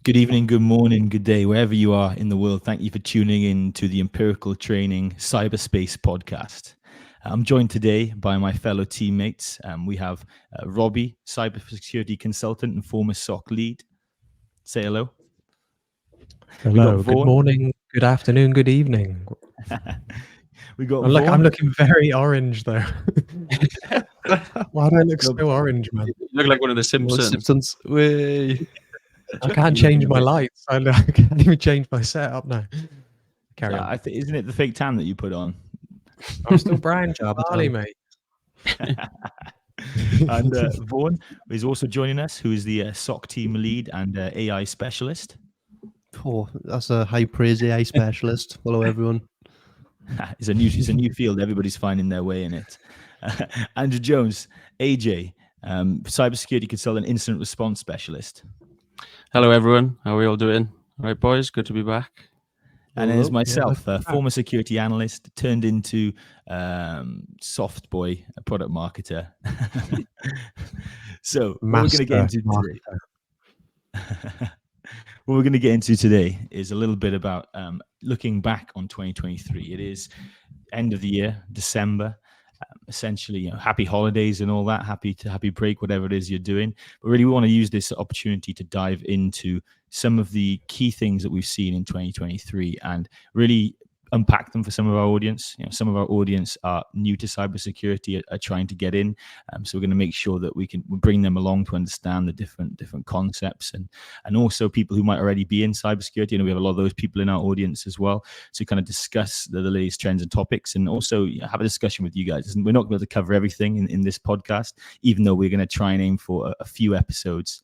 Good evening, good morning, good day, wherever you are in the world. Thank you for tuning in to the Empirical Training Cyberspace podcast. I'm joined today by my fellow teammates. We have Robbie, cybersecurity consultant and former SOC lead. Say hello. Hello, good morning, good afternoon, good evening. We got I'm looking very orange though. Why do I look so orange, man? You look like one of the Simpsons. I can't change my lights. I can't even change my setup now. Carry on. Isn't it the fake tan that you put on? I'm still brown, Charlie, mate. And Vaughan is also joining us, who is the SOC team lead and AI specialist. Oh, that's a high praise AI specialist. Hello, everyone. It's a new field. Everybody's finding their way in it. Andrew Jones, AJ, cybersecurity consultant, incident response specialist. Hello, everyone. How are we all doing? All right, boys. Good to be back. And there's myself, former security analyst, turned into soft boy, a product marketer. So what we're going to get into today. What we're going to get into today is a little bit about looking back on 2023. It is end of the year, December. Essentially, happy holidays and all that, happy break, whatever it is you're doing. But really, we want to use this opportunity to dive into some of the key things that we've seen in 2023 and really unpack them for some of our audience. Some of our audience are new to cybersecurity, are trying to get in. So we're going to make sure that we bring them along to understand the different concepts and also people who might already be in cybersecurity. We have a lot of those people in our audience as well. So kind of discuss the latest trends and topics and also have a discussion with you guys. And we're not going to cover everything in this podcast, even though we're going to try and aim for a few episodes.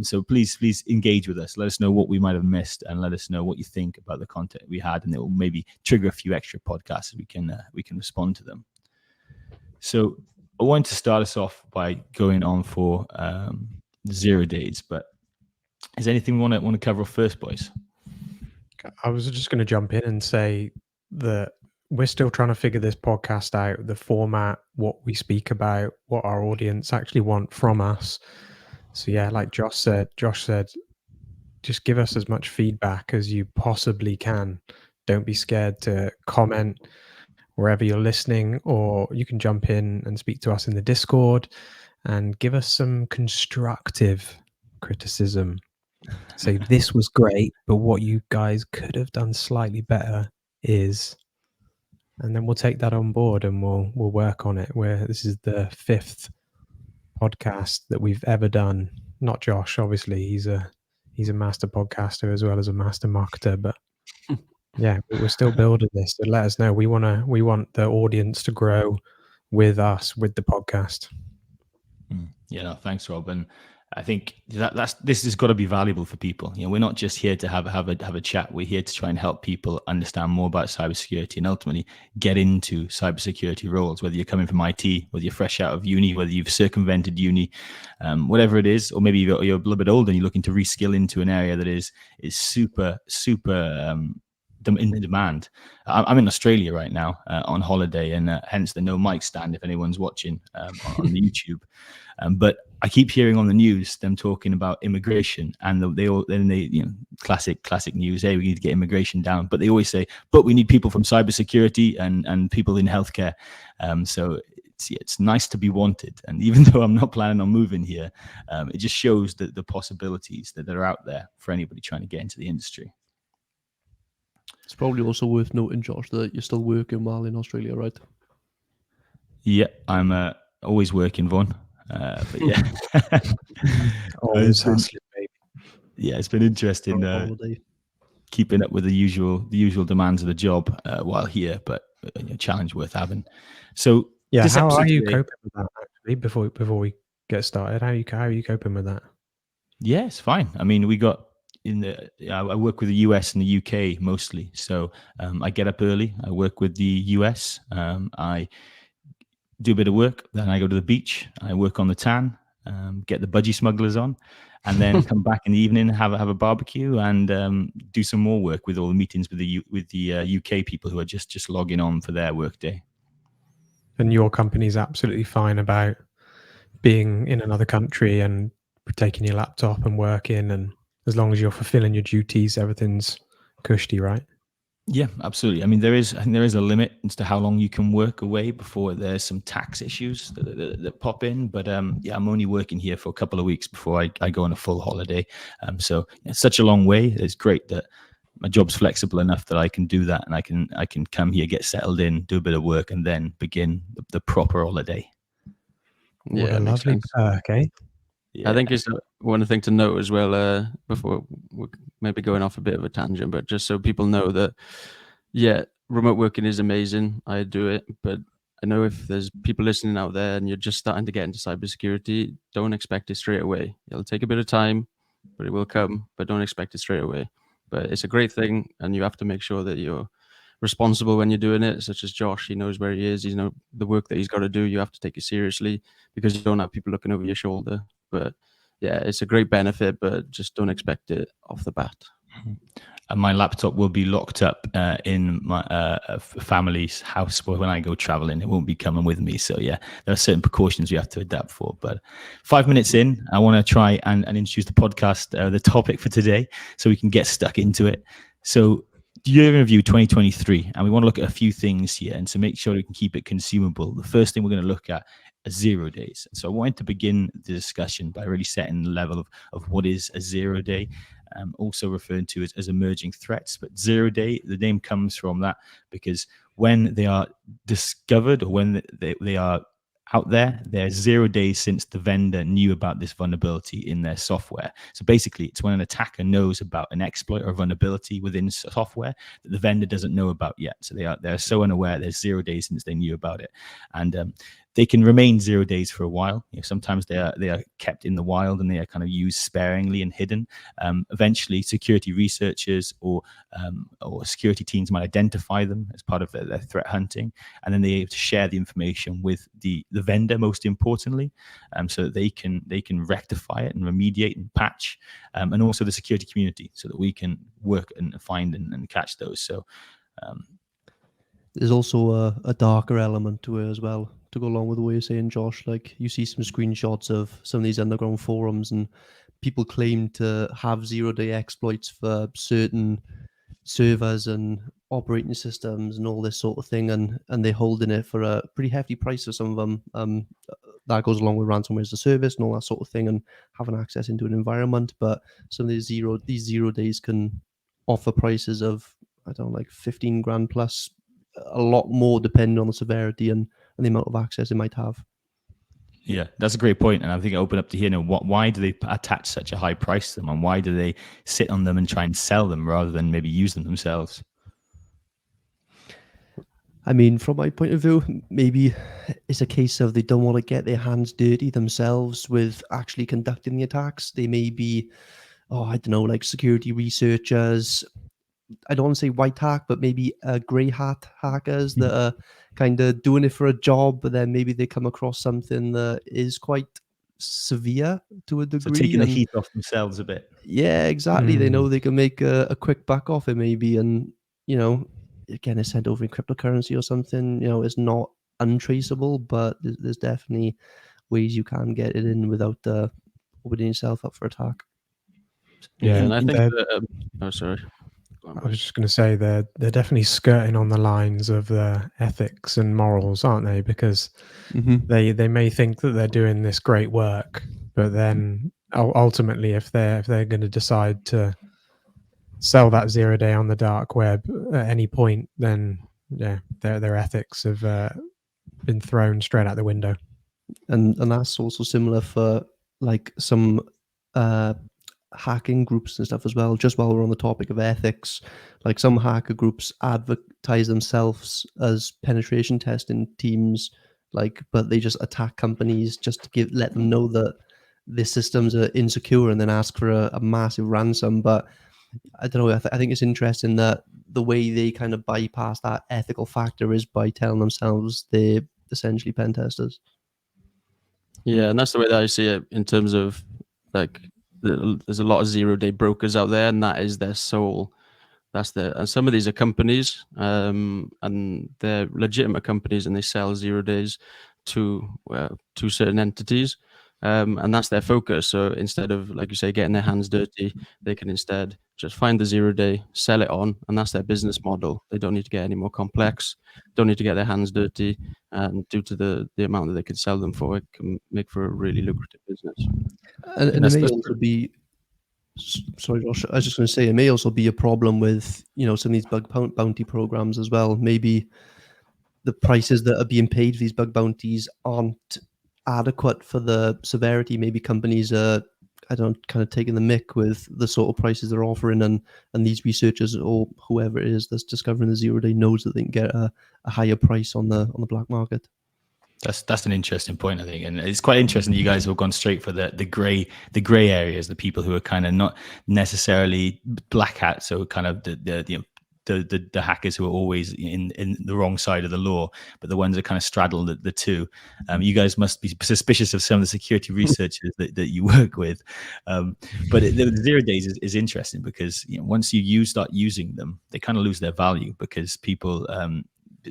So please engage with us. Let us know what we might have missed, and let us know what you think about the content we had, and it will maybe trigger a few extra podcasts. We can respond to them. So I want to start us off by going on for 0 days. But is there anything we want to cover first, boys? I was just going to jump in and say that we're still trying to figure this podcast out, the format, what we speak about, what our audience actually want from us. So yeah, like Josh said, just give us as much feedback as you possibly can. Don't be scared to comment wherever you're listening, or you can jump in and speak to us in the Discord and give us some constructive criticism. Say this was great, but what you guys could have done slightly better is, and then we'll take that on board and we'll work on it. This is the 5th podcast that we've ever done. Not Josh, obviously. He's a master podcaster as well as a master marketer, but yeah, we're still building this. So let us know. We want the audience to grow with us, with the podcast. Yeah, no, thanks, Rob. And I think this has got to be valuable for people. We're not just here to have a chat. We're here to try and help people understand more about cybersecurity and ultimately get into cybersecurity roles. Whether you're coming from IT, whether you're fresh out of uni, whether you've circumvented uni, whatever it is, or maybe you're a little bit older and you're looking to reskill into an area that is super in demand. I'm in Australia right now on holiday, and hence the no mic stand if anyone's watching on the YouTube. But I keep hearing on the news them talking about immigration, and they classic news. Hey, we need to get immigration down, but they always say, but we need people from cybersecurity and people in healthcare. So it's nice to be wanted, and even though I'm not planning on moving here, it just shows the possibilities that are out there for anybody trying to get into the industry. It's probably also worth noting, Josh, that you're still working while in Australia, right? Yeah, I'm always working, Vaughan. But yeah, always hustling, baby. Yeah, it's been interesting keeping up with the usual demands of the job while here, but a challenge worth having. So yeah, how are you coping with that? Actually, before we get started, how are you coping with that? Yeah, it's fine. I mean, I work with the US and the UK mostly, so I get up early. I work with the US. I do a bit of work, then I go to the beach. I work on the tan, get the budgie smugglers on, and then come back in the evening, have a barbecue, and do some more work with all the meetings with the UK people who are just logging on for their work day. And your company's absolutely fine about being in another country and taking your laptop and working and as long as you're fulfilling your duties, everything's cushy, right? Yeah, absolutely. I mean, I think there is a limit as to how long you can work away before there's some tax issues that pop in. But yeah, I'm only working here for a couple of weeks before I go on a full holiday. So it's such a long way. It's great that my job's flexible enough that I can do that, and I can come here, get settled in, do a bit of work, and then begin the proper holiday. What Yeah, a it makes lovely sense. perk, eh? Yeah. I think it's one thing to note as well, before we're maybe going off a bit of a tangent, but just so people know that, yeah, remote working is amazing. I do it, but I know if there's people listening out there and you're just starting to get into cybersecurity, don't expect it straight away. It'll take a bit of time, but it will come, but don't expect it straight away. But it's a great thing, and you have to make sure that you're responsible when you're doing it, such as Josh. He knows where he is. He knows the work that he's got to do. You have to take it seriously because you don't have people looking over your shoulder. But yeah, it's a great benefit, but just don't expect it off the bat. And my laptop will be locked up in my family's house when I go traveling. It won't be coming with me. So yeah, there are certain precautions we have to adapt for. But 5 minutes in, I want to try and introduce the podcast, the topic for today, so we can get stuck into it. So year in review 2023, and we want to look at a few things here, and to make sure we can keep it consumable. The first thing we're going to look at are 0 days. So I wanted to begin the discussion by really setting the level of what is a 0 day. Also referred to as emerging threats. But 0 day, the name comes from that because when they are discovered, or when they are out there, they're 0 days since the vendor knew about this vulnerability in their software. So basically, it's when an attacker knows about an exploit or vulnerability within software that the vendor doesn't know about yet. So they're so unaware. There's 0 days since they knew about it, and they can remain 0 days for a while. Sometimes they are kept in the wild and they are kind of used sparingly and hidden. Eventually, security researchers or security teams might identify them as part of their threat hunting, and then they have to share the information with the vendor, most importantly, so that they can rectify it and remediate and patch, and also the security community, so that we can work and find and catch those. So there's also a darker element to it as well, to go along with the way you're saying, Josh. Like, you see some screenshots of some of these underground forums, and people claim to have 0 day exploits for certain servers and operating systems and all this sort of thing, and they're holding it for a pretty hefty price for some of them. That goes along with ransomware as a service and all that sort of thing, and having access into an environment. But some of these 0 days can offer prices of, I don't know, like 15 grand plus, a lot more depending on the severity and the amount of access it might have. yeah, that's a great point, and I think I open up to hear now why do they attach such a high price to them, and why do they sit on them and try and sell them rather than maybe use them themselves? I mean, from my point of view, maybe it's a case of they don't want to get their hands dirty themselves with actually conducting the attacks. They may be, I don't know, like security researchers. I don't want to say white hat, but maybe grey hat hackers that are kind of doing it for a job, but then maybe they come across something that is quite severe to a So degree. taking the heat off themselves a bit. Yeah, exactly. They know they can make a quick buck off it maybe, and again, it's sent over in cryptocurrency or something. It's not untraceable, but there's definitely ways you can get it in without opening yourself up for attack. Yeah, and I think they're- that, sorry. I was just going to say they're definitely skirting on the lines of their ethics and morals, aren't they? Because they may think that they're doing this great work, but then ultimately, if they're going to decide to sell that 0 day on the dark web at any point, then yeah, their ethics have been thrown straight out the window. And that's also similar for like some hacking groups and stuff as well. Just while we're on the topic of ethics, like some hacker groups advertise themselves as penetration testing teams, but they just attack companies just to let them know that their systems are insecure, and then ask for a massive ransom. But I don't know. I think it's interesting that the way they kind of bypass that ethical factor is by telling themselves they're essentially pen testers. Yeah, and that's the way that I see it in terms of, like, there's a lot of 0 day brokers out there, and that is their soul. And some of these are companies, and they're legitimate companies, and they sell 0 days to certain entities. and that's their focus. So instead of, like you say, getting their hands dirty, they can instead just find the 0-day, sell it on, and that's their business model. They don't need to get any more complex, don't need to get their hands dirty, and due to the amount that they can sell them for, it can make for a really lucrative business. And it may also be, sorry, Josh, I was just going to say, it may also be a problem with, some of these bug bounty programs as well. Maybe the prices that are being paid for these bug bounties aren't adequate for the severity. Maybe companies are, kind of taking the mick with the sort of prices they're offering, and these researchers or whoever it is that's discovering the 0-day knows that they can get a higher price on the black market. That's an interesting point, I think, and it's quite interesting that you guys have gone straight for the gray areas, the people who are kind of not necessarily black hat, so kind of the hackers who are always in the wrong side of the law, but the ones that kind of straddle the two. You guys must be suspicious of some of the security researchers that you work with. But the 0 days is interesting because once you start using them, they kind of lose their value because people,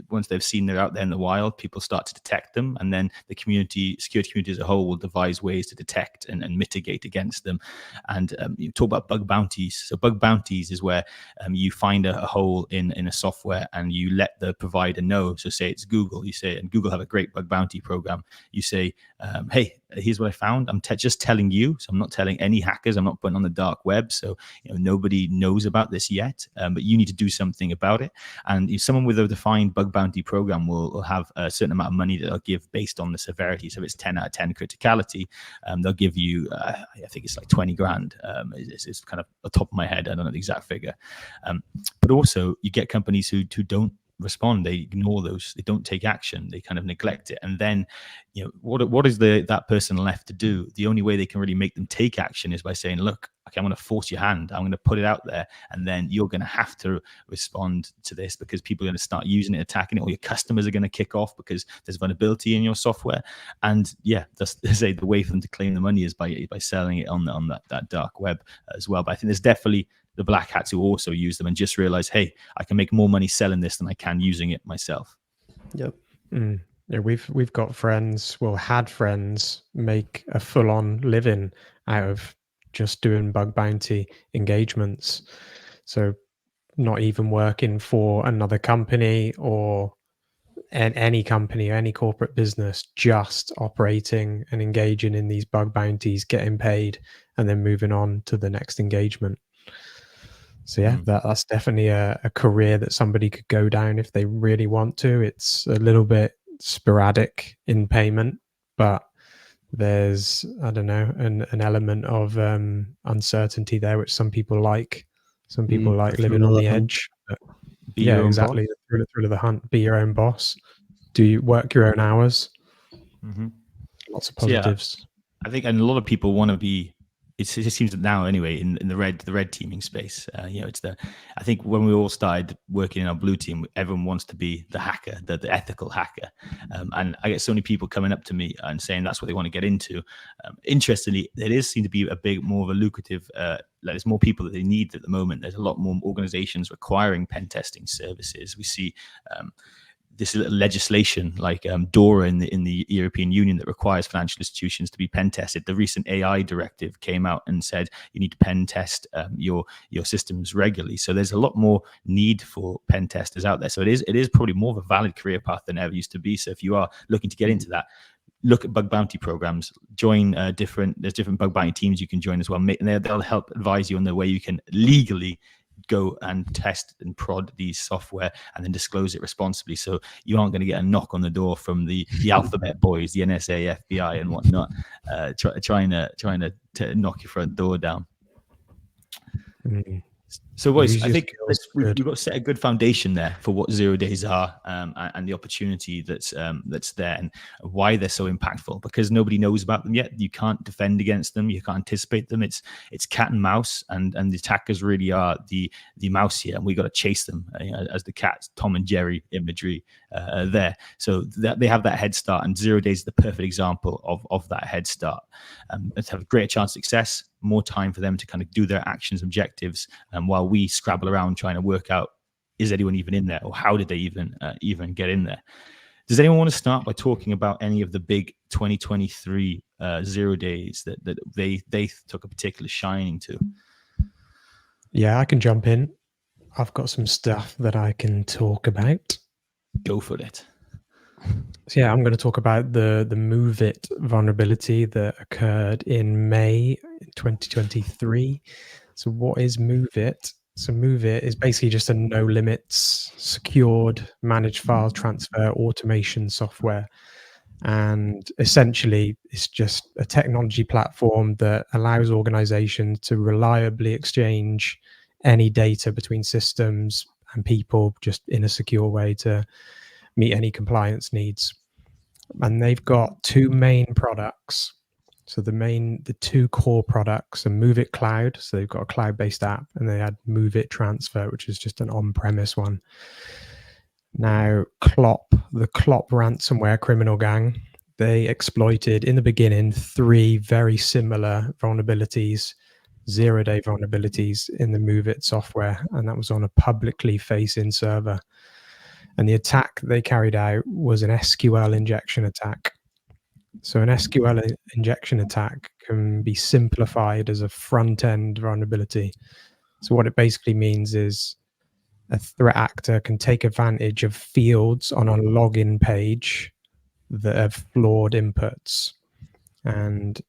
once they've seen they're out there in the wild, people start to detect them, and then the security community as a whole will devise ways to detect and mitigate against them. And you talk about bug bounties. So bug bounties is where you find a hole in a software and you let the provider know. So say it's Google, you say, and Google have a great bug bounty program. You say, hey, here's what I found. I'm just telling you. So I'm not telling any hackers. I'm not putting on the dark web. So nobody knows about this yet, but you need to do something about it. And if someone with a defined bug bounty program will have a certain amount of money that they'll give based on the severity. So if it's 10 out of 10 criticality, they'll give you, I think it's like 20 grand. It's kind of the top of my head. I don't know the exact figure. But also you get companies who don't respond. They ignore those. They don't take action. They kind of neglect it. And then, what is that person left to do? The only way they can really make them take action is by saying, look, okay, I'm going to force your hand. I'm going to put it out there, and then you're going to have to respond to this because people are going to start using it, attacking it, or your customers are going to kick off because there's vulnerability in your software. And yeah, they say the way for them to claim the money is by selling it on that dark web as well. But I think there's definitely the black hats who also use them and just realize, hey, I can make more money selling this than I can using it myself. Yep. Yeah, we've got friends, had friends make a full-on living out of just doing bug bounty engagements. So not even working for another company or any company or any corporate business, just operating and engaging in these bug bounties, getting paid, and then moving on to the next engagement. So yeah, that's definitely a career that somebody could go down if they really want to. It's a little bit sporadic in payment, but there's, I don't know, an element of uncertainty there, which some people like. Some people like living on the edge. Yeah, exactly. The thrill of the hunt. Be your own boss. Do you work your own hours? Lots of positives. So yeah, I think, and a lot of people want to be. It seems that now, anyway, in the red teaming space, it's I think when we all started working in our blue team, everyone wants to be the hacker, the ethical hacker, and I get so many people coming up to me and saying that's what they want to get into. Interestingly, there does seem to be more of a lucrative. There's more people that they need at the moment. There's a lot more organizations requiring pen testing services. We see. This legislation like DORA in the European Union that requires financial institutions to be pen tested. The recent AI directive came out and said you need to pen test your systems regularly. So there's a lot more need for pen testers out there. So it is probably more of a valid career path than ever used to be. So if you are looking to get into that, look at bug bounty programs, join there's different bug bounty teams you can join as well. And they'll help advise you on the way you can legally go and test and prod these software and then disclose it responsibly. So you aren't going to get a knock on the door from the alphabet boys, the NSA, FBI, and whatnot, trying to knock your front door down. So, boys, I think we've got to set a good foundation there for what 0 days are and the opportunity that's there and why they're so impactful. Because nobody knows about them yet. You can't defend against them. You can't anticipate them. It's cat and mouse, and the attackers really are the mouse here, and we got to chase them as the cat, Tom and Jerry imagery there. So that they have that head start, and 0 days is the perfect example of that head start. Let's have a greater chance of success. More time for them to kind of do their actions, objectives, while we scrabble around trying to work out, is anyone even in there, or how did they even get in there? Does anyone want to start by talking about any of the big 2023 0 days that they took a particular shining to? Yeah, I can jump in. I've got some stuff that I can talk about. Go for it. So yeah, I'm going to talk about the MoveIt vulnerability that occurred in May 2023. So what is MoveIt? So MoveIt is basically just a no limits, secured, managed file transfer automation software. And essentially, it's just a technology platform that allows organizations to reliably exchange any data between systems and people just in a secure way to meet any compliance needs. And they've got two main products. So the two core products are MoveIt Cloud. So they've got a cloud-based app, and they had MoveIt Transfer, which is just an on-premise one. Now, the Clop ransomware criminal gang, they exploited in the beginning 3 very similar vulnerabilities, 0-day vulnerabilities in the MoveIt software, and that was on a publicly facing server. And the attack they carried out was an SQL injection attack. So an SQL injection attack can be simplified as a front-end vulnerability. So what it basically means is a threat actor can take advantage of fields on a login page that have flawed inputs. And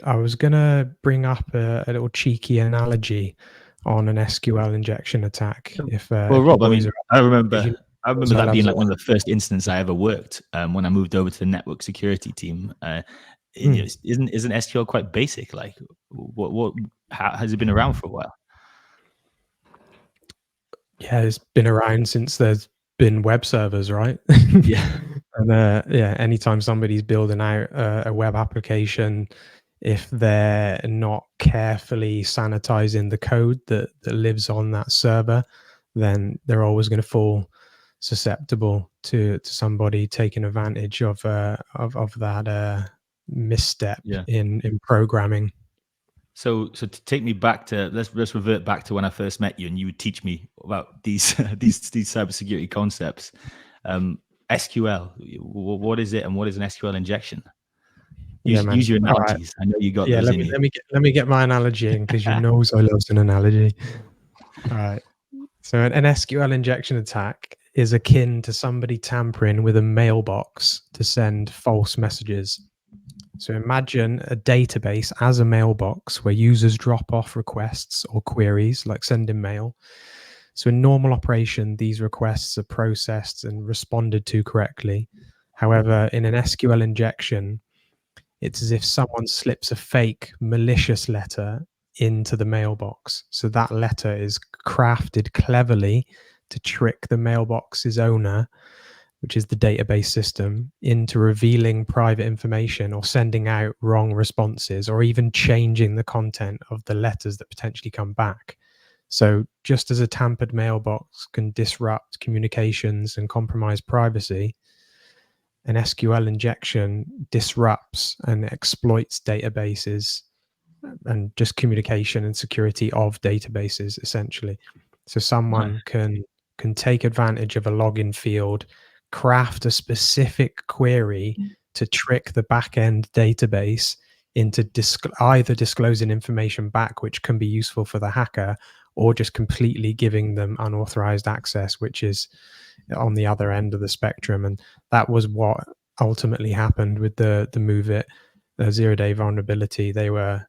I was going to bring up a little cheeky analogy on an SQL injection attack. Well, Rob, I mean, I remember that being like one of the first instances I ever worked when I moved over to the network security team. Isn't SQL quite basic? Like, how has it been around for a while? Yeah, it's been around since there's been web servers, right? Yeah. And anytime somebody's building out a web application, if they're not carefully sanitizing the code that lives on that server, then they're always going to fall susceptible to somebody taking advantage of that misstep in programming. So to take me back to let's revert back to when I first met you, and you would teach me about these cybersecurity concepts. SQL, what is it, and what is an SQL injection? Use your analogies. Right. I know you got those. Let me get my analogy in, because you know I love an analogy. All right. So an SQL injection attack is akin to somebody tampering with a mailbox to send false messages. So imagine a database as a mailbox where users drop off requests or queries like sending mail. So in normal operation, these requests are processed and responded to correctly. However, in an SQL injection, it's as if someone slips a fake malicious letter into the mailbox. So that letter is crafted cleverly to trick the mailbox's owner, which is the database system, into revealing private information or sending out wrong responses, or even changing the content of the letters that potentially come back. So just as a tampered mailbox can disrupt communications and compromise privacy, an SQL injection disrupts and exploits databases and just communication and security of databases, essentially. So someone can take advantage of a login field, craft a specific query to trick the back-end database into either disclosing information back, which can be useful for the hacker, or just completely giving them unauthorized access, which is on the other end of the spectrum. And that was what ultimately happened with the MoveIt 0-day vulnerability. They were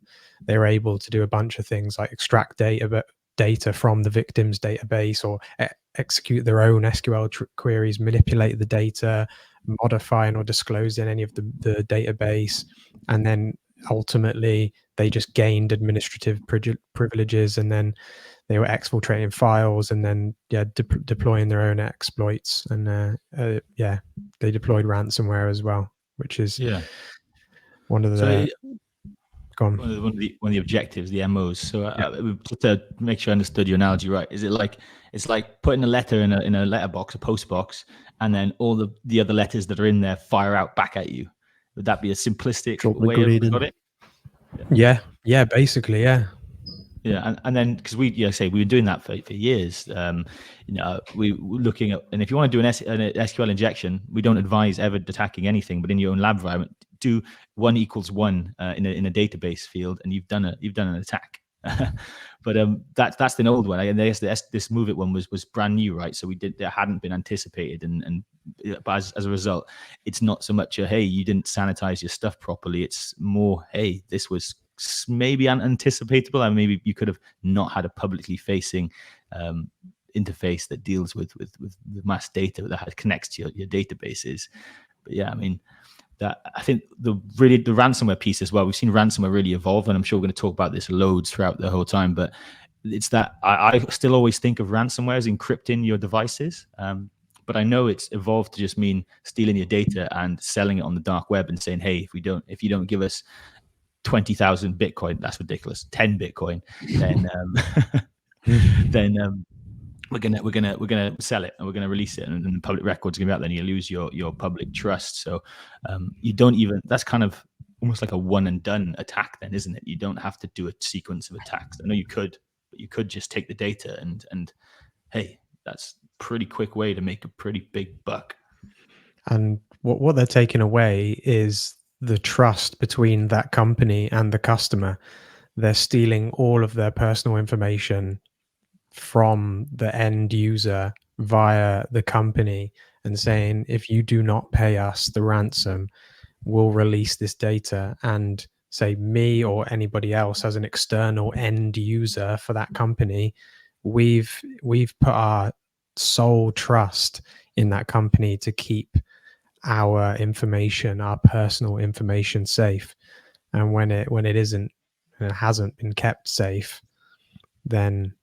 able to do a bunch of things like extract data from the victim's database, or execute their own SQL queries, manipulate the data, modify or disclose in any of the database, and then ultimately they just gained administrative privileges, and then they were exfiltrating files, and then deploying their own exploits, and they deployed ransomware as well, which is one of the one of the objectives, the MOs. So just to make sure I understood your analogy right, is it like it's like putting a letter in a letterbox, a post box, and then all the other letters that are in there fire out back at you? Would that be a simplistic way of it? Yeah, basically, yeah. Yeah, and then because we say we've been doing that for years. We were looking at, and if you want to do an SQL injection, we don't advise ever attacking anything, but in your own lab environment, do 1 = 1 in a database field, and you've done an attack. But that's an old one. And this Move It one was brand new, right? So that hadn't been anticipated, and but as a result, it's not so much hey, you didn't sanitize your stuff properly. It's more, hey, this was maybe unanticipatable, and maybe you could have not had a publicly facing interface that deals with mass data that connects to your databases. But yeah, I mean, that I think the ransomware piece as well. We've seen ransomware really evolve, and I'm sure we're going to talk about this loads throughout the whole time. But it's that I still always think of ransomware as encrypting your devices. But I know it's evolved to just mean stealing your data and selling it on the dark web and saying, hey, if you don't give us 20,000 Bitcoin, that's ridiculous. 10 Bitcoin, then we're gonna sell it, and we're gonna release it, and the public record's gonna be out there, and you lose your public trust. So you don't even. That's kind of almost like a one and done attack, then, isn't it? You don't have to do a sequence of attacks. I know you could, but you could just take the data and hey, that's a pretty quick way to make a pretty big buck. And what they're taking away is the trust between that company and the customer. They're stealing all of their personal information from the end user via the company and saying, if you do not pay us the ransom, we'll release this data. And say me or anybody else as an external end user for that company, we've put our sole trust in that company to keep our information, our personal information, safe. And when it isn't, and it hasn't been kept safe, then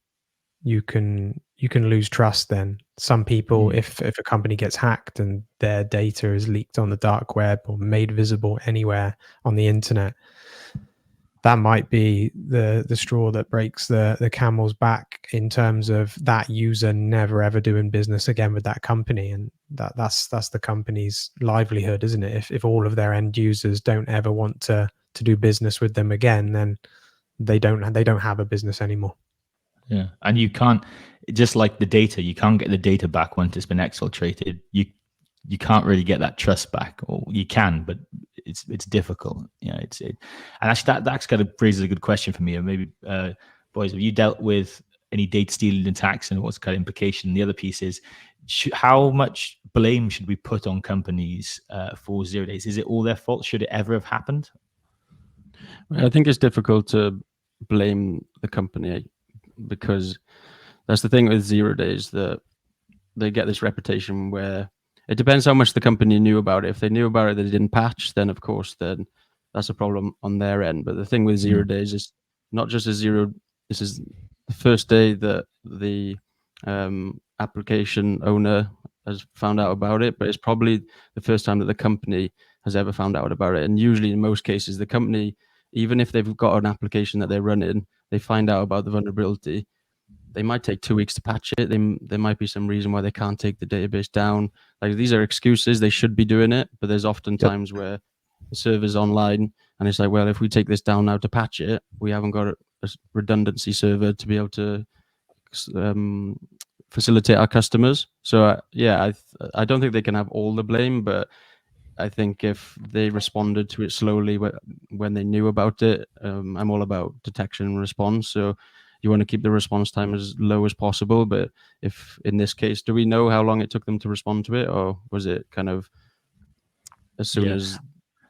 you can lose trust. Then some people, if a company gets hacked and their data is leaked on the dark web or made visible anywhere on the internet, that might be the straw that breaks the camel's back in terms of that user never ever doing business again with that company. And that's the company's livelihood, isn't it? If all of their end users don't ever want to do business with them again, then they don't have a business anymore. Yeah, and you can't, just like the data, you can't get the data back once it's been exfiltrated. You can't really get that trust back, or you can, but it's difficult. And actually that's kind of raises a good question for me. Or maybe, boys, have you dealt with any data stealing attacks, and what's kind of implication? And the other piece is, how much blame should we put on companies for 0 days? Is it all their fault? Should it ever have happened? I think it's difficult to blame the company, because that's the thing with 0 days, that they get this reputation where it depends how much the company knew about it. If they knew about it, they didn't patch, then of course, then that's a problem on their end. But the thing with 0 days is not just this is the first day that the application owner has found out about it, but it's probably the first time that the company has ever found out about it. And usually in most cases, the company, even if they've got an application that they're running, they find out about the vulnerability, they might take 2 weeks to patch it. There might be some reason why they can't take the database down. Like, these are excuses. They should be doing it, but there's often times where the server's online and it's like, well, if we take this down now to patch it, we haven't got a redundancy server to be able to facilitate our customers. So I don't think they can have all the blame, but I think if they responded to it slowly when they knew about it, I'm all about detection and response. So you want to keep the response time as low as possible. But if in this case, do we know how long it took them to respond to it, or was it kind of as soon as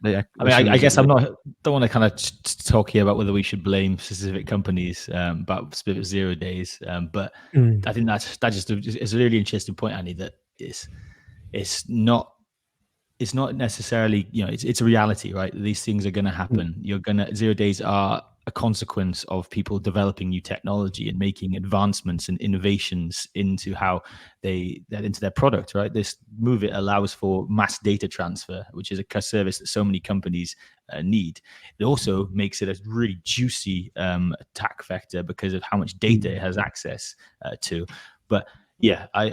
they? I guess don't want to kind of talk here about whether we should blame specific companies about specific 0 days. But I think that just is a really interesting point, Andy. That it's not necessarily, it's a reality, right? These things are going to happen. 0 days are a consequence of people developing new technology and making advancements and innovations into how into their product, right? This Move It allows for mass data transfer, which is a service that so many companies need. It also makes it a really juicy attack vector because of how much data it has access to. But yeah, I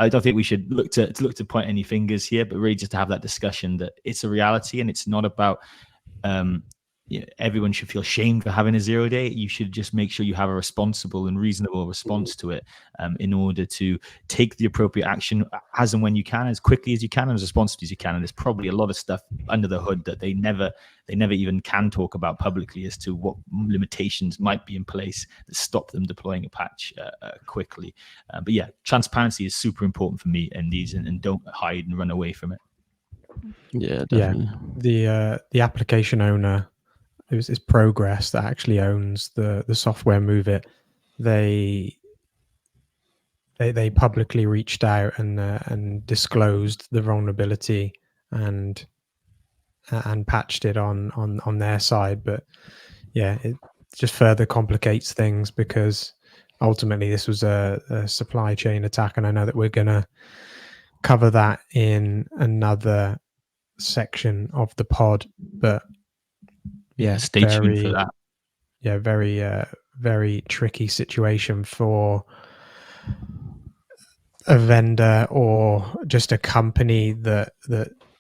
don't think we should look to point any fingers here, but really just to have that discussion that it's a reality, and it's not about everyone should feel shamed for having a 0 day. You should just make sure you have a responsible and reasonable response to it, in order to take the appropriate action as and when you can, as quickly as you can, and as responsibly as you can. And there's probably a lot of stuff under the hood that they never even can talk about publicly as to what limitations might be in place that stop them deploying a patch quickly. But yeah, transparency is super important for me in these, and don't hide and run away from it. Yeah, definitely. The application owner, it's Progress that actually owns the software Move It. They publicly reached out and disclosed the vulnerability and patched it on their side. But yeah, it just further complicates things, because ultimately this was a supply chain attack, and I know that we're going to cover that in another section of the pod. But yeah, stay tuned for that. Yeah, very tricky situation for a vendor or just a company that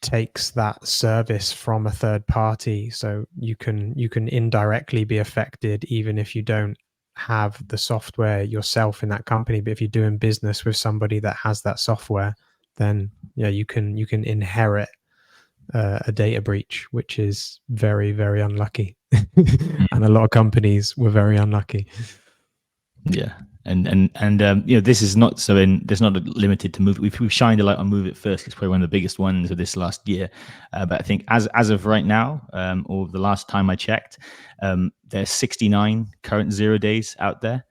takes that service from a third party. So you can indirectly be affected even if you don't have the software yourself in that company. But if you're doing business with somebody that has that software, then yeah, you can inherit a data breach, which is very, very unlucky. And a lot of companies were very unlucky. Yeah. And this is not there's not limited to Move It. We've shined a light on Move It first. It's probably one of the biggest ones of this last year. But I think as of right now, or the last time I checked, there's 69 current 0 days out there.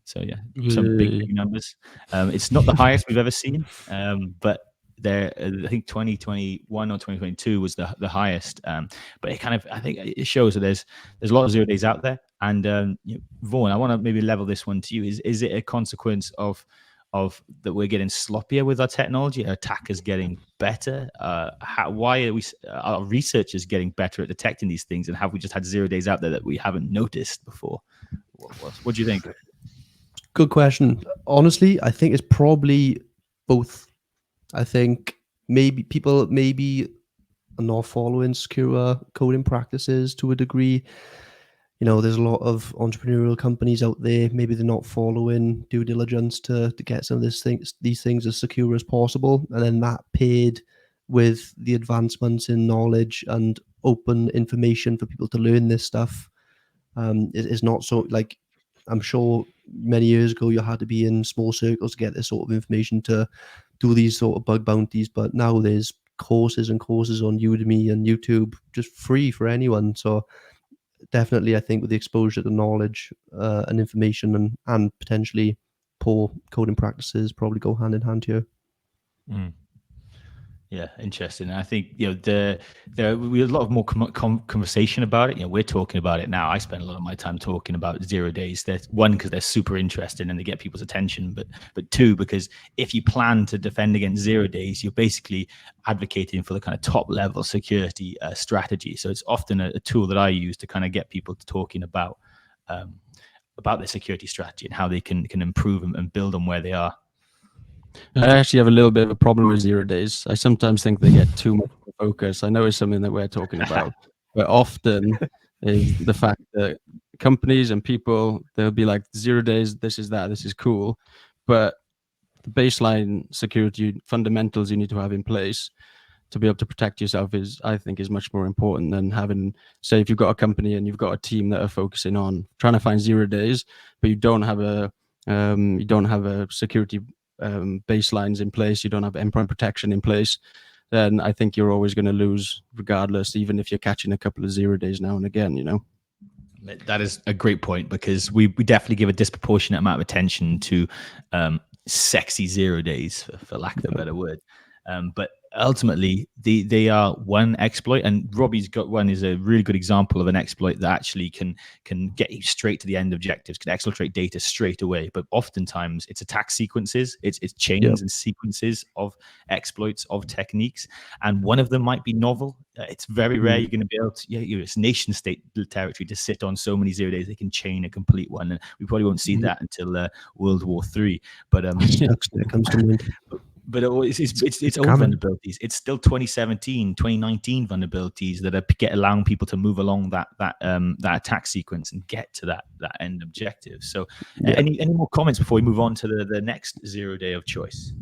So yeah, some big numbers. It's not the highest we've ever seen, but there, I think 2021 or 2022 was the highest. But I think it shows that there's a lot of 0 days out there. And Vaughan, I want to maybe level this one to you. Is it a consequence of that we're getting sloppier with our technology? Are attackers getting better? Why are our researchers getting better at detecting these things? And have we just had 0 days out there that we haven't noticed before? What do you think? Good question. Honestly, I think it's probably both. I think maybe people are not following secure coding practices to a degree. There's a lot of entrepreneurial companies out there. Maybe they're not following due diligence to get some of these things as secure as possible. And then that paired with the advancements in knowledge and open information for people to learn this stuff is not so, like, I'm sure many years ago you had to be in small circles to get this sort of information to do these sort of bug bounties. But now there's courses and courses on Udemy and YouTube just free for anyone. So definitely, I think with the exposure to knowledge and information and potentially poor coding practices probably go hand in hand here. Yeah, interesting. I think we have a lot of more conversation about it. We're talking about it now. I spend a lot of my time talking about 0 days. There's one, because they're super interesting and they get people's attention, but two, because if you plan to defend against 0 days, you're basically advocating for the kind of top level security strategy. So it's often a tool that I use to kind of get people to talking about their security strategy and how they can improve and build on where they are. I actually have a little bit of a problem with 0 days. I sometimes think they get too much focus. I know it's something that we're talking about, but often is the fact that companies and people, they'll be like 0 days, this is cool. But the baseline security fundamentals you need to have in place to be able to protect yourself I think is much more important than having, say, if you've got a company and you've got a team that are focusing on trying to find 0 days, but you don't have a security baselines in place, you don't have endpoint protection in place, then I think you're always going to lose regardless, even if you're catching a couple of 0 days now and again, That is a great point, because we definitely give a disproportionate amount of attention to sexy 0 days, for lack of a better word. But ultimately, they are one exploit, and Robbie's got one is a really good example of an exploit that actually can get you straight to the end objectives, can exfiltrate data straight away. But oftentimes, it's attack sequences, it's chains and sequences of exploits, of techniques, and one of them might be novel. It's very rare you're going to be able to. It's nation state territory to sit on so many 0 days. They can chain a complete one, and we probably won't see that until World War III. But it comes to mind. but it's old coming. vulnerabilities. It's still 2017, 2019 vulnerabilities that are allowing people to move along that attack sequence and get to that end objective. So, Yeah. any more comments before we move on to the next 0 day of choice?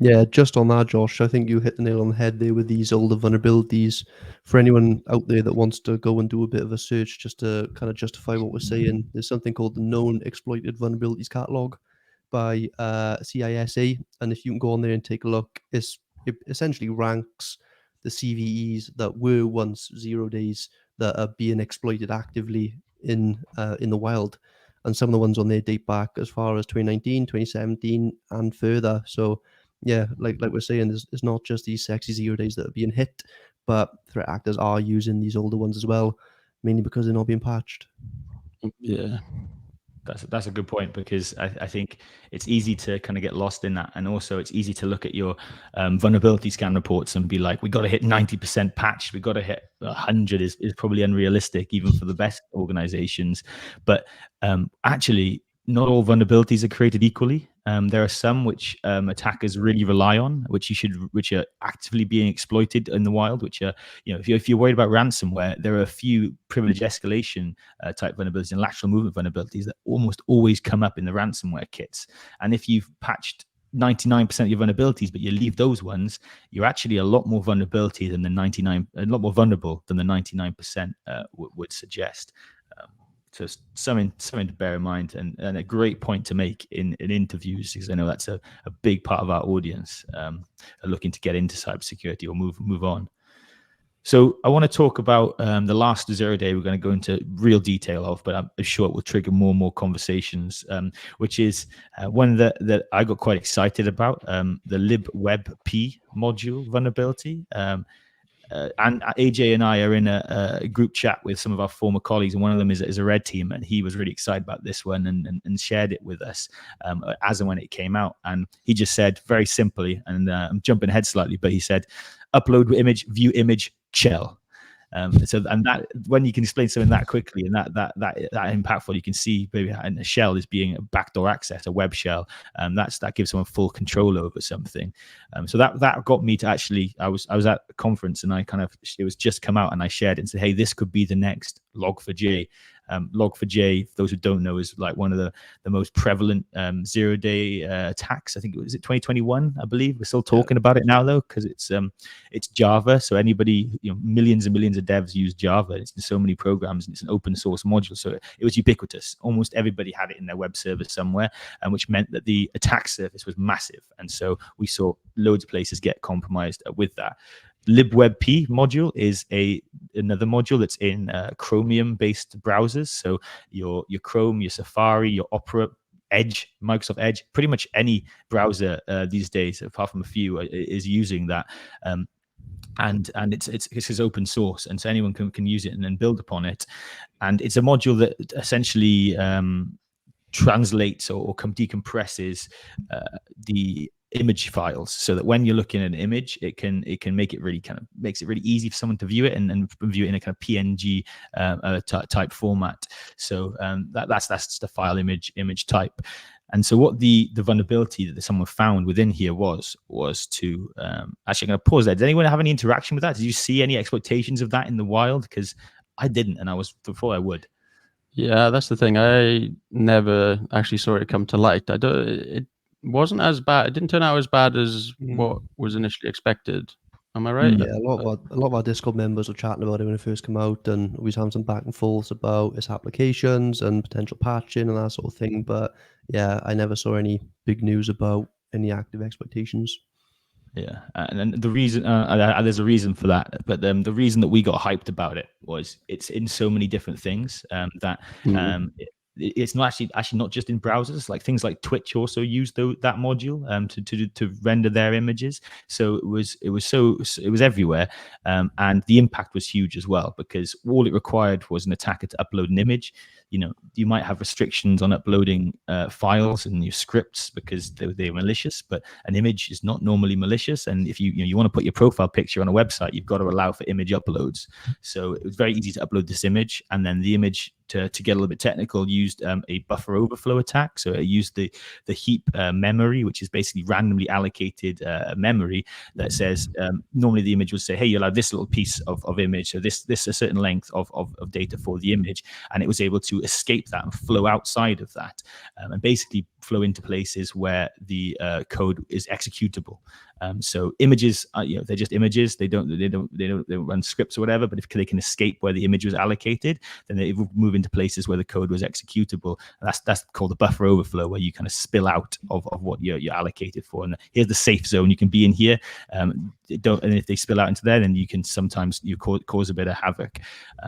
Yeah, just on that, Josh, I think you hit the nail on the head there with these older vulnerabilities. For anyone out there that wants to go and do a bit of a search just to kind of justify what we're saying, there's something called the Known Exploited Vulnerabilities Catalog by CISA. And if you can go on there and take a look, it essentially ranks the CVEs that were once 0 days that are being exploited actively in the wild. And some of the ones on there date back as far as 2019, 2017, and further. So yeah, like we're saying, it's not just these sexy 0 days that are being hit, but threat actors are using these older ones as well, mainly because they're not being patched. Yeah. That's a good point, because I think it's easy to kind of get lost in that, and also it's easy to look at your vulnerability scan reports and be like, we got to hit 90% patched, we got to hit 100 is probably unrealistic even for the best organizations. But actually, not all vulnerabilities are created equally. There are some which attackers really rely on, which are actively being exploited in the wild. Which are, if you're worried about ransomware, there are a few privilege escalation type vulnerabilities and lateral movement vulnerabilities that almost always come up in the ransomware kits. And if you've patched 99% of your vulnerabilities, but you leave those ones, you're actually a lot more vulnerable than the 99% would suggest. So something to bear in mind, and a great point to make in interviews, because I know that's a big part of our audience are looking to get into cybersecurity or move on. So I want to talk about the last 0 day we're going to go into real detail of, but I'm sure it will trigger more and more conversations, which is one that I got quite excited about, the libwebp module vulnerability. And AJ and I are in a group chat with some of our former colleagues, and one of them is a red team, and he was really excited about this one and shared it with us as and when it came out. And he just said very simply, and I'm jumping ahead slightly, but he said, upload image, view image, shell. So that when you can explain something that quickly and that impactful, you can see maybe a shell is being a backdoor access, a web shell. That gives someone full control over something. So that got me to actually, I was at a conference and it was just come out, and I shared it and said, hey, this could be the next Log4j. Log4j, for those who don't know, is like one of the most prevalent 0 day attacks. I think it was 2021, I believe. We're still talking about it now though, because it's Java. So anybody, millions and millions of devs use Java. It's in so many programs, and it's an open source module. So it was ubiquitous. Almost everybody had it in their web server somewhere, and which meant that the attack surface was massive. And so we saw loads of places get compromised with that. libwebp module is another module that's in Chromium-based browsers. So your Chrome, your Safari, your Opera, Edge, Microsoft Edge, pretty much any browser these days, apart from a few, is using that. And it's open source, and so anyone can use it and then build upon it. And it's a module that essentially translates or decompresses the image files, so that when you're looking at an image, it can make it really makes it really easy for someone to view it and view it in a kind of PNG type format. So that's just a file image type. And so what the vulnerability that someone found within here was to actually, I'm going to pause there. Did anyone have any interaction with that? Did you see any exploitations of that in the wild? Because I didn't, and I thought I would. Yeah, that's the thing. I never actually saw it come to light. It wasn't as bad. It didn't turn out as bad as what was initially expected. Am I right? Yeah, a lot of our Discord members were chatting about it when it first came out, and we was having some back and forths about its applications and potential patching and that sort of thing. But yeah, I never saw any big news about any active exploitations. Yeah, and the reason there's a reason for that, but the reason that we got hyped about it was it's in so many different things that it's not actually not just in browsers. Like things like Twitch also use that module to render their images. So it was everywhere, and the impact was huge as well, because all it required was an attacker to upload an image. you might have restrictions on uploading files and your scripts because they're malicious, but an image is not normally malicious. And if you want to put your profile picture on a website, you've got to allow for image uploads. So it was very easy to upload this image, and then the image, to get a little bit technical, used a buffer overflow attack. So it used the heap memory, which is basically randomly allocated memory that says, normally the image would say, hey, you'll have this little piece of image, so this a certain length of data for the image, and it was able to escape that and flow outside of that, and basically flow into places where the code is executable. So images, they're just images. They don't run scripts or whatever. But if they can escape where the image was allocated, then they will move into places where the code was executable. And that's called the buffer overflow, where you kind of spill out of what you're allocated for. And here's the safe zone. You can be in here. And if they spill out into there, then you can sometimes cause a bit of havoc.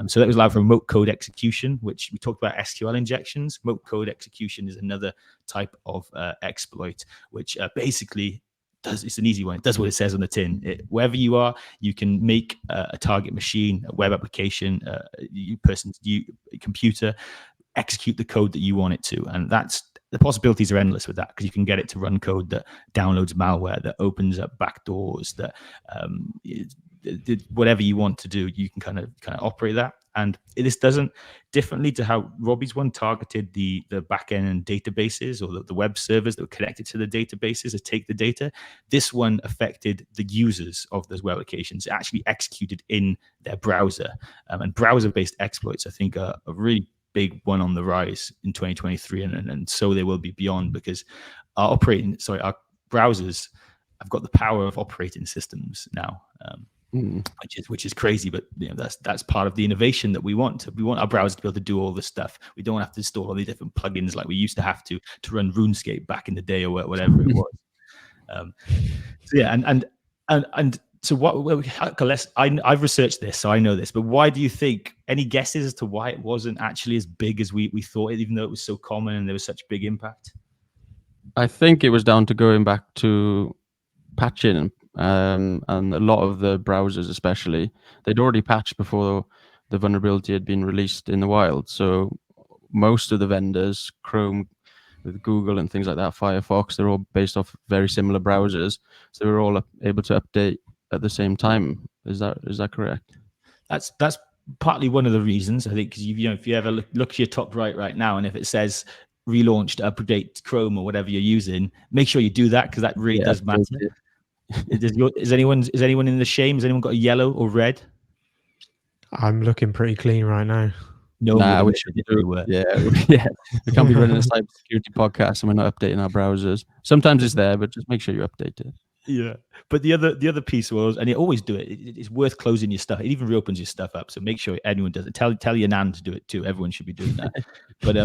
So that was allowed for remote code execution, which we talked about SQL injections. Remote code execution is another type of exploit, which basically it's an easy one. It does what it says on the tin. Wherever you are, you can make a target machine, a web application, person's computer, execute the code that you want it to. And the possibilities are endless with that, because you can get it to run code that downloads malware, that opens up backdoors, that whatever you want to do, you can kind of operate that. And this doesn't, differently to how Robbie's one targeted the backend databases or the web servers that were connected to the databases to take the data. This one affected the users of those web applications. It actually executed in their browser. And browser-based exploits, I think, are a really big one on the rise in 2023, and so they will be beyond, because our browsers have got the power of operating systems now. Which is crazy, but that's part of the innovation that we want. We want our browser to be able to do all this stuff. We don't have to install all the different plugins like we used to have to run RuneScape back in the day, or whatever it was. So yeah, and so I've researched this, so I know this. But why do you think? Any guesses as to why it wasn't actually as big as we thought, even though it was so common and there was such big impact? I think it was down to going back to patching. And a lot of the browsers, especially, they'd already patched before the vulnerability had been released in the wild. So most of the vendors, Chrome with Google and things like that, Firefox, they're all based off very similar browsers. So they were all able to update at the same time. Is that correct? That's partly one of the reasons, I think, because if you ever look at your top right now, and if it says relaunched, update Chrome or whatever you're using, make sure you do that, because that really does matter. Is anyone in the shame? Has anyone got a yellow or red? I'm looking pretty clean right now. No, I wish we were. Yeah. We can't be running a cybersecurity podcast and we're not updating our browsers. Sometimes it's there, but just make sure you update it. Yeah, but the other piece was, and you always do it. It's worth closing your stuff. It even reopens your stuff up. So make sure anyone does it. Tell your nan to do it too. Everyone should be doing that. But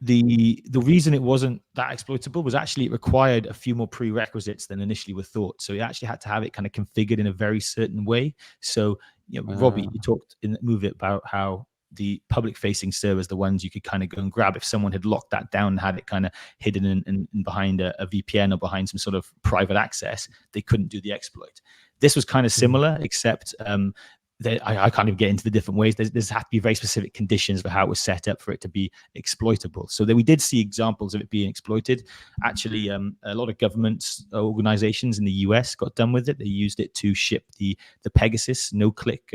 the reason it wasn't that exploitable was actually it required a few more prerequisites than initially were thought. So you actually had to have it kind of configured in a very certain way. So Robbie, you talked in the movie about how the public facing servers, the ones you could kind of go and grab if someone had locked that down and had it kind of hidden in behind a VPN or behind some sort of private access, they couldn't do the exploit. This was kind of similar, except I can't even get into the different ways. There's had to be very specific conditions for how it was set up for it to be exploitable. So we did see examples of it being exploited. Actually, a lot of government organizations in the US got done with it. They used it to ship the Pegasus no-click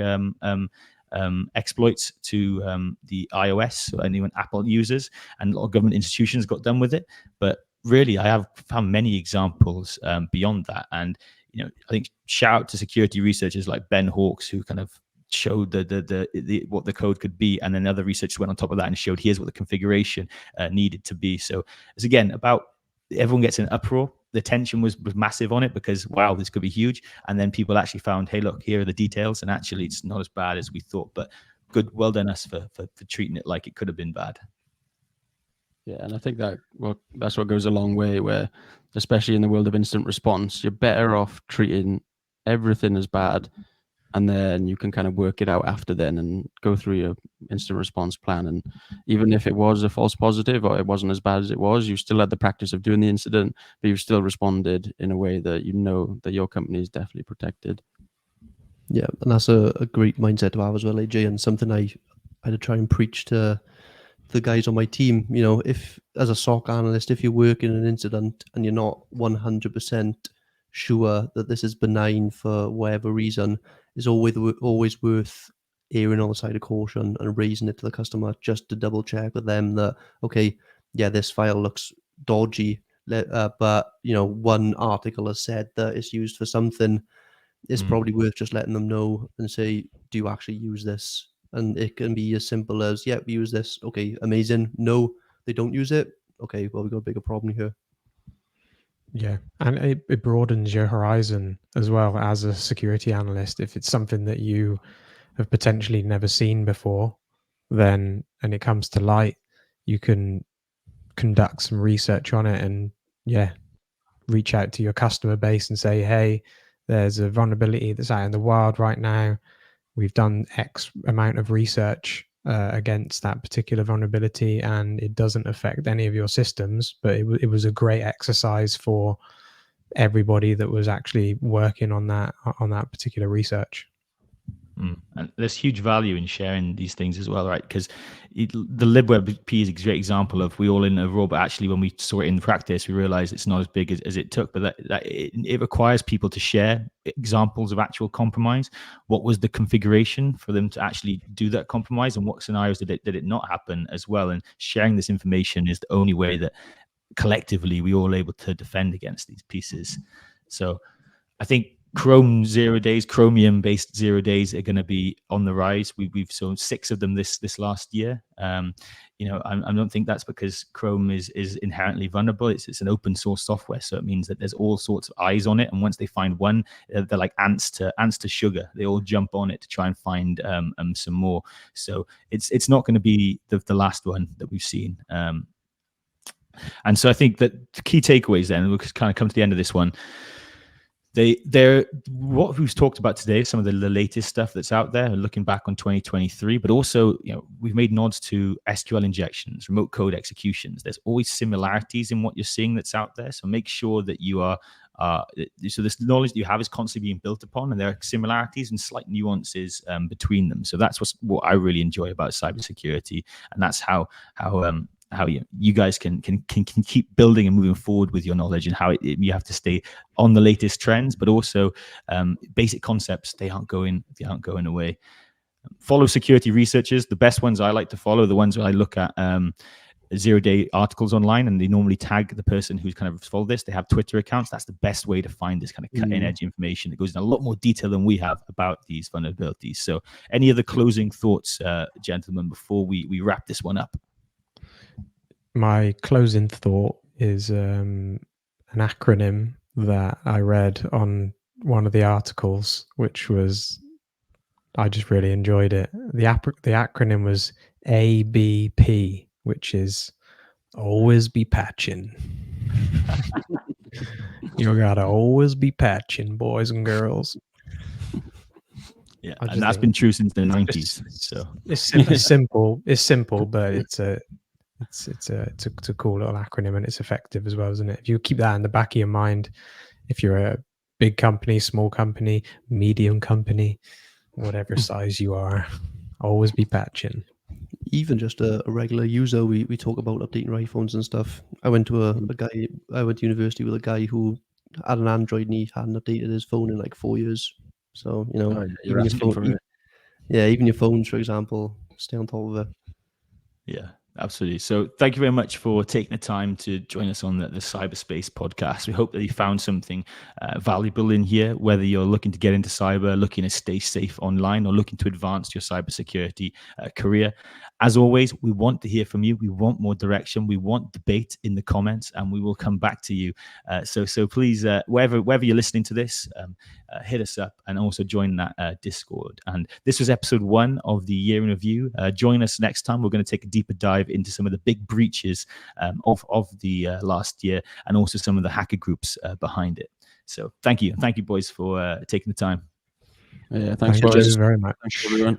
exploits to the iOS, so anyone Apple users, and a lot of government institutions got done with it. But really, I have found many examples beyond that. And I think shout out to security researchers like Ben Hawkes, who kind of showed the what the code could be, and then other researchers went on top of that and showed here's what the configuration needed to be. So it's again about everyone gets in an uproar. The tension was massive on it, because wow, this could be huge. And then people actually found, hey, look, here are the details, and actually it's not as bad as we thought. But good, well done us for treating it like it could have been bad. Yeah, and I think that's what goes a long way, where especially in the world of instant response, you're better off treating everything as bad, and then you can kind of work it out after then and go through your instant response plan. And even if it was a false positive or it wasn't as bad as it was, you still had the practice of doing the incident, but you still responded in a way that that your company is definitely protected. Yeah, and that's a great mindset to have as well, AJ, and something I I had to try and preach to the guys on my team. You know, if as a SOC analyst, if you work in an incident and you're not 100% sure that this is benign for whatever reason, it's always worth erring on the side of caution and raising it to the customer just to double check with them that, okay, yeah, this file looks dodgy, but you know, one article has said that it's used for something. It's probably worth just letting them know and say, do you actually use this? And it can be as simple as, yeah, we use this. Okay, amazing. No, they don't use it. Okay, well, we've got a bigger problem here. Yeah, and it broadens your horizon as well as a security analyst. If it's something that you have potentially never seen before, then, and it comes to light, you can conduct some research on it and, yeah, reach out to your customer base and say, hey, there's a vulnerability that's out in the wild right now. We've done X amount of research against that particular vulnerability, and it doesn't affect any of your systems, but it was a great exercise for everybody that was actually working on that particular research. And there's huge value in sharing these things as well, right? Because the LibWebP is a great example of we all in a role, but actually when we saw it in practice, we realized it's not as big as it took. But it requires people to share examples of actual compromise. What was the configuration for them to actually do that compromise, and what scenarios did it not happen as well? And sharing this information is the only way that collectively we all able to defend against these pieces. So I think Chrome 0 days, Chromium-based 0 days are going to be on the rise. We've sold 6 of them this last year. You know, I don't think that's because Chrome is inherently vulnerable. It's an open source software, so it means that there's all sorts of eyes on it. And once they find one, they're like ants to sugar. They all jump on it to try and find some more. So it's not going to be the last one that we've seen. And so I think that the key takeaways then, we'll kind of come to the end of this one. What we've talked about today, some of the latest stuff that's out there, looking back on 2023, but also, you know, we've made nods to SQL injections, remote code executions. There's always similarities in what you're seeing that's out there. So make sure that you are, so this knowledge that you have is constantly being built upon, and there are similarities and slight nuances between them. So that's what I really enjoy about cybersecurity, and that's how you guys can keep building and moving forward with your knowledge, and how you have to stay on the latest trends, but also basic concepts, they aren't going away. Follow security researchers. The best ones I like to follow, the ones where I look at 0 day articles online, and they normally tag the person who's kind of followed this. They have Twitter accounts. That's the best way to find this kind of cutting edge information that goes in a lot more detail than we have about these vulnerabilities. So any other closing thoughts, gentlemen, before we wrap this one up? My closing thought is an acronym that I read on one of the articles, which was, I just really enjoyed it. The acronym was ABP, which is always be patching. You gotta always be patching, boys and girls. Yeah, and that's been true since the 90s. So it's simple. It's simple, but it's a cool little acronym, and it's effective as well, isn't it? If you keep that in the back of your mind, if you're a big company, small company, medium company, whatever size you are, always be patching. Even just a regular user, we talk about updating your iPhones and stuff. I went to I went to university with a guy who had an Android and he hadn't updated his phone in like 4 years. So, you know, even your phones, for example, stay on top of it. Yeah, absolutely. So thank you very much for taking the time to join us on the CyberSpace podcast. We hope that you found something valuable in here, whether you're looking to get into cyber, looking to stay safe online, or looking to advance your cybersecurity career. As always, we want to hear from you. We want more direction. We want debate in the comments, and we will come back to you. So please, wherever you're listening to this, hit us up and also join that Discord. And this was episode 1 of the year in review. Join us next time. We're going to take a deeper dive into some of the big breaches of the last year, and also some of the hacker groups behind it. So thank you boys for taking the time. Yeah, thanks very much. Thanks everyone.